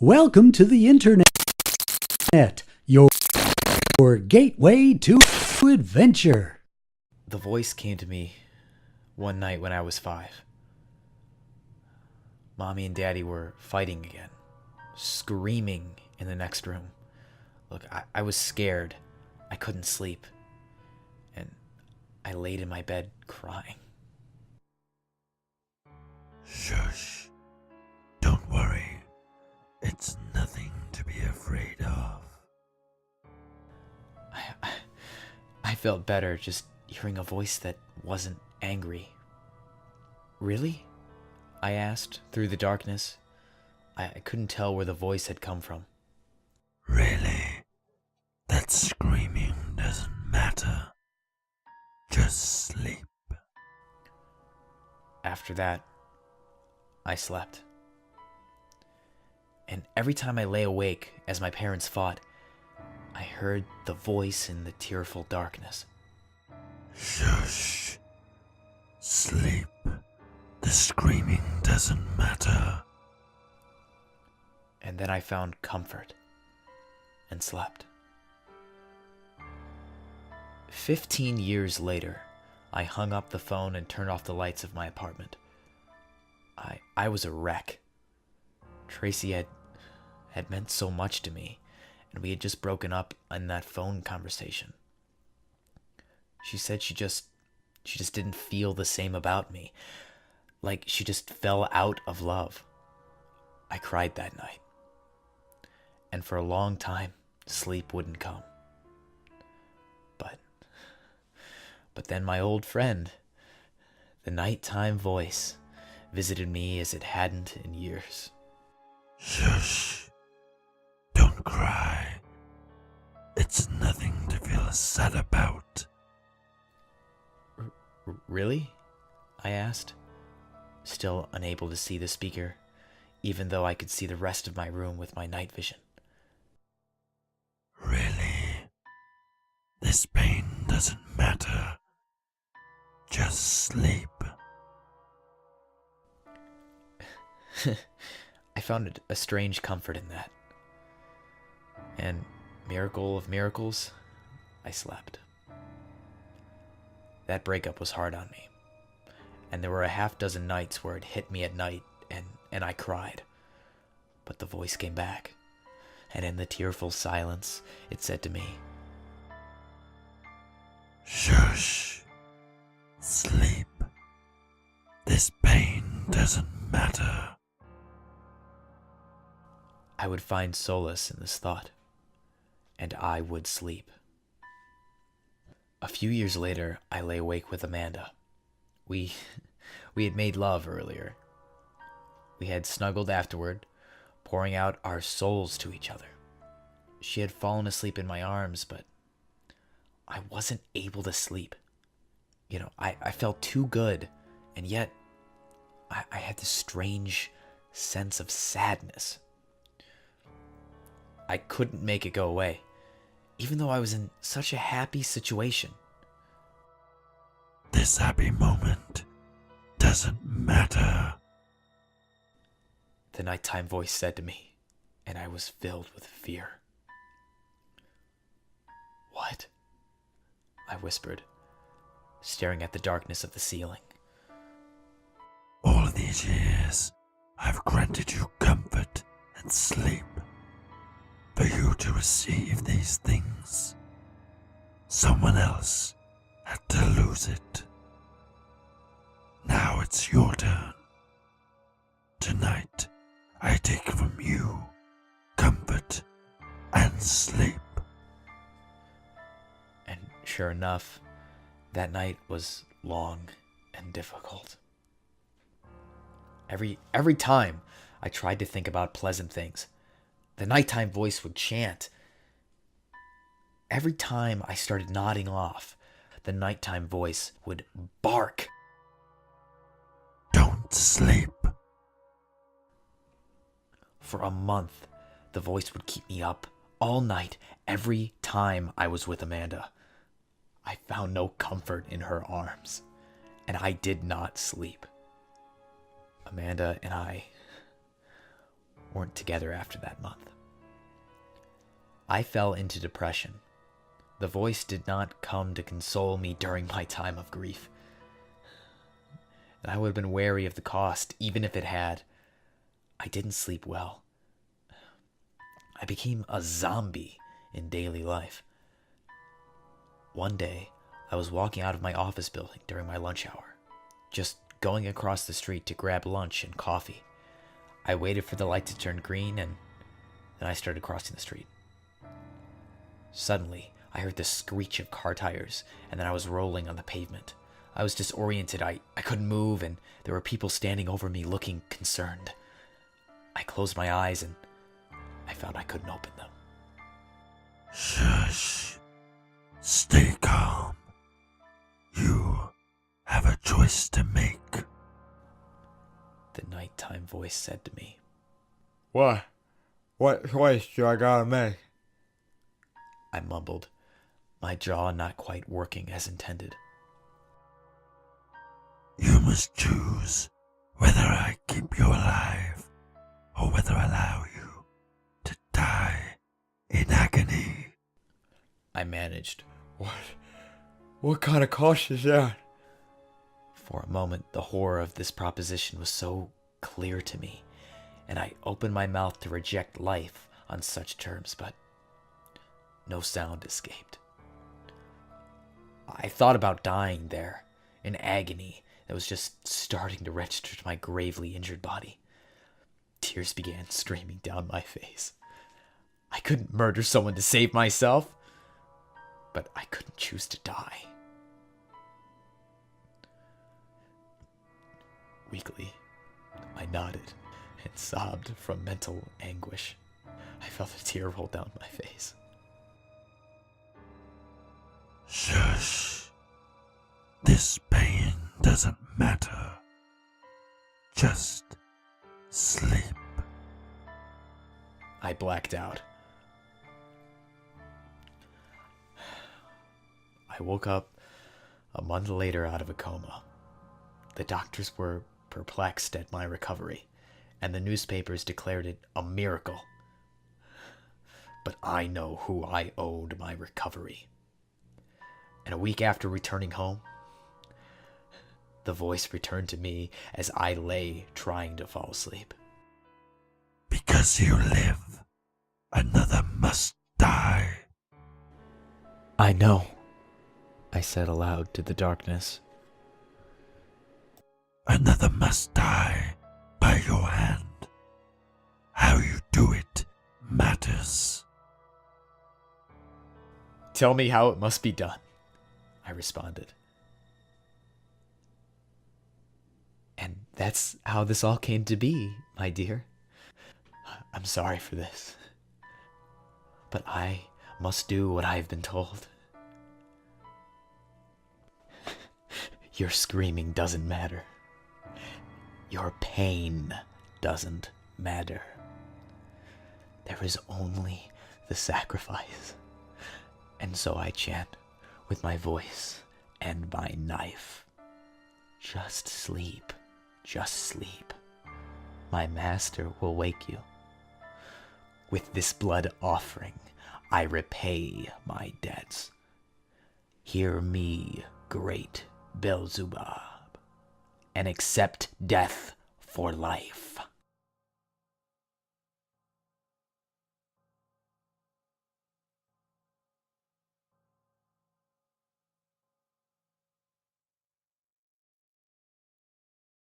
Welcome to the internet, your gateway to adventure. The voice came to me one night when I was 5. Mommy and Daddy were fighting again, screaming in the next room. Look, I was scared. I couldn't sleep. And I laid in my bed crying. Shush. Don't worry. It's nothing to be afraid of. I felt better just hearing a voice that wasn't angry. Really? I asked through the darkness. I couldn't tell where the voice had come from. Really? That screaming doesn't matter. Just sleep. After that, I slept. And every time I lay awake as my parents fought, I heard the voice in the tearful darkness. Shush. Sleep. The screaming doesn't matter. And then I found comfort and slept. 15 years later, I hung up the phone and turned off the lights of my apartment. I was a wreck. Tracy had meant so much to me, and we had just broken up in that phone conversation. She said she just didn't feel the same about me, like she just fell out of love. I cried that night, and for a long time, sleep wouldn't come. But then my old friend, the nighttime voice, visited me as it hadn't in years. Shush. Don't cry. It's nothing to feel sad about. Really? I asked, still unable to see the speaker, even though I could see the rest of my room with my night vision. Really? This pain doesn't matter. Just sleep. I found a strange comfort in that. And miracle of miracles, I slept. That breakup was hard on me. And there were a half dozen nights where it hit me at night and I cried. But the voice came back. And in the tearful silence, it said to me, Shush. Sleep. This pain doesn't matter. I would find solace in this thought, and I would sleep. A few years later, I lay awake with Amanda. We had made love earlier. We had snuggled afterward, pouring out our souls to each other. She had fallen asleep in my arms, but I wasn't able to sleep. I felt too good, and yet I had this strange sense of sadness. I couldn't make it go away, even though I was in such a happy situation. This happy moment doesn't matter. The nighttime voice said to me, and I was filled with fear. What? I whispered, staring at the darkness of the ceiling. All these years, I've granted you comfort and sleep. For you to receive these things, someone else had to lose it. Now it's your turn. Tonight, I take from you comfort and sleep. And sure enough, that night was long and difficult. Every time I tried to think about pleasant things, the nighttime voice would chant. Every time I started nodding off, the nighttime voice would bark. Don't sleep. For a month, the voice would keep me up all night every time I was with Amanda. I found no comfort in her arms, and I did not sleep. Amanda and I weren't together after that month. I fell into depression. The voice did not come to console me during my time of grief. And I would have been wary of the cost, even if it had. I didn't sleep well. I became a zombie in daily life. One day, I was walking out of my office building during my lunch hour, just going across the street to grab lunch and coffee. I waited for the light to turn green, and then I started crossing the street. Suddenly, I heard the screech of car tires, and then I was rolling on the pavement. I was disoriented. I couldn't move, and there were people standing over me looking concerned. I closed my eyes, and I found I couldn't open them. Shush. Stay calm. You have a choice to make. The nighttime voice said to me. What? What choice do I gotta make? I mumbled, my jaw not quite working as intended. You must choose whether I keep you alive or whether I allow you to die in agony. I managed. What kind of cost is that? For a moment, the horror of this proposition was so clear to me, and I opened my mouth to reject life on such terms, but no sound escaped. I thought about dying there, in agony that was just starting to register to my gravely injured body. Tears began streaming down my face. I couldn't murder someone to save myself, but I couldn't choose to die. Weakly, I nodded and sobbed from mental anguish. I felt a tear roll down my face. Shush. This pain doesn't matter. Just sleep. I blacked out. I woke up a month later out of a coma. The doctors were perplexed at my recovery, and the newspapers declared it a miracle. But I know who I owed my recovery. And a week after returning home, the voice returned to me as I lay trying to fall asleep. Because you live, another must die. I know, I said aloud to the darkness. Another must die by your hand. How you do it matters. Tell me how it must be done, I responded. And that's how this all came to be, my dear. I'm sorry for this, but I must do what I've been told. Your screaming doesn't matter. Your pain doesn't matter. There is only the sacrifice. And so I chant with my voice and my knife. Just sleep, just sleep. My master will wake you. With this blood offering, I repay my debts. Hear me, great Beelzebub, and accept death for life.